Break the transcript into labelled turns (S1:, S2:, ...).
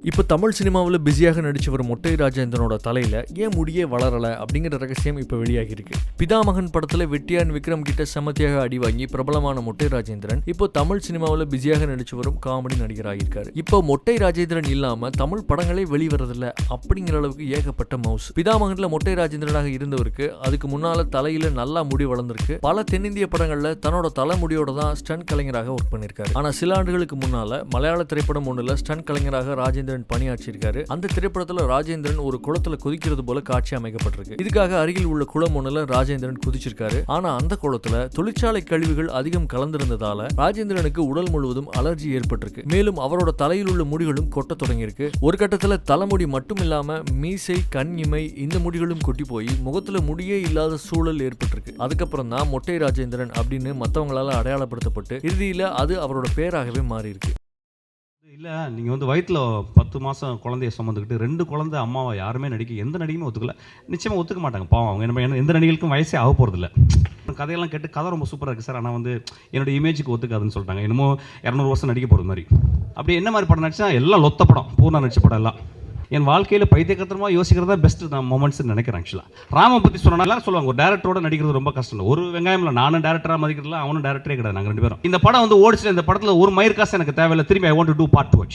S1: இப்போ தமிழ் சினிமாவில் பிஸியாக நடிச்சு வரும் மொட்டை ராஜேந்திரனோட தலையில ஏன் முடியே வளரல அப்படிங்கிற ரகசியம் இப்போ வெளியாகி இருக்கு. பிதாமகன் படத்துல வெட்டியான் விக்ரம் கிட்ட செமத்தியாக அடி வாங்கி பிரபலமான மொட்டை ராஜேந்திரன் இப்போ தமிழ் சினிமாவில் பிஸியாக நடிச்சு வரும் காமெடி நடிகராகியிருக்காரு. இப்போ மொட்டை ராஜேந்திரன் இல்லாம தமிழ் படங்களே வெளிவரதில்ல அப்படிங்கிற அளவுக்கு ஏகப்பட்ட மவுஸ். பிதாமகன்ல மொட்டை ராஜேந்திரனாக இருந்தவருக்கு அதுக்கு முன்னால தலையில நல்லா முடி வளர்ந்திருக்கு. பல தென்னிந்திய படங்கள்ல தன்னோட தலைமுடியோட தான் ஸ்டண்ட் கலைஞராக ஒர்க் பண்ணிருக்காரு. ஆனா சில ஆண்டுகளுக்கு முன்னால மலையாள திரைப்படம் ஒண்ணுல ஸ்டண்ட் கலைஞராக ராஜேந்திரன் பணியாற்றியிருக்காரு. அந்த திரைப்படத்துல ராஜேந்திரன் ஒரு குளத்துல குதிக்கிறது போல காட்சி அமைக்கப்பட்டிருக்கு. இதுக்காக அருகில் உள்ள குளம் ஒண்ணுல ராஜேந்திரன் குதிச்சிருக்காரு. ஆனா அந்த குளத்துல தொழிற்சாலை கழிவுகள் அதிகம் கலந்திருந்ததால ராஜேந்திரனுக்கு உடல் முழுவதும் அலர்ஜி ஏற்பட்டிருக்கு. மேலும் அவரோட தலையில் உள்ள முடிகளும் கொட்ட தொடங்கியிருக்கு. ஒரு கட்டத்துல தலைமுடி மட்டும் இல்லாம மீசை, கண் இமை இந்த முடிகளும் கொட்டி போய் முகத்துல முடியே இல்லாத சூழல் ஏற்பட்டிருக்கு. அதுக்கப்புறம் தான் மொட்டை ராஜேந்திரன் அப்படின்னு மற்றவங்களால அடையாளப்படுத்தப்பட்டு இறுதியில அது அவரோட பேராகவே மாறி இருக்கு.
S2: இல்லை நீங்கள் வந்து வயிற்றில் 10 மாதம் குழந்தைய சுமந்துக்கிட்டு 2 குழந்தை அம்மாவை யாருமே எந்த நடிகையுமே ஒத்துக்கல. நிச்சயமாக ஒத்துக்க மாட்டாங்க பாவம். அவங்க என்ன எந்த நடிகளுக்கும் வயசே ஆக போகிறதில்ல. கதையெல்லாம் கேட்டு கதை ரொம்ப சூப்பராக இருக்குது சார், ஆனால் வந்து என்னோட இமேஜுக்கு ஒத்துக்காதுன்னு சொல்லிட்டாங்க. என்னமோ 200 வருஷம் நடிக்க போகிறது மாதிரி. அப்படி என்ன மாதிரி படம் நடிச்சா எல்லாம் லொத்த படம், பூர்ணா நடிச்ச படம் எல்லாம். என் வாழ்க்கையில் பைத்தியகரமாக யோசிக்கிறதா பெஸ்ட் நான் மொமெண்ட்ஸ்ன்னு நினைக்கிறேன். ஆக்சுவலாக ராம பற்றி சொன்னா எல்லாரும் சொல்லுவாங்க ஒரு டேரக்டரோட நடிக்கிறது ரொம்ப கஷ்டம். ஒரு வெங்காயம் இல்லை, நானும் டேரக்டராக மதிக்கிறதுல அவனும் டேரக்டரே கிடையாது. நாங்கள் 2 பேரும் இந்த படம் வந்து ஓடிச்சு. இந்த படத்தில் ஒரு மயிர் காசு எனக்கு தேவையில்லை. திரும்பி I want to do part 2.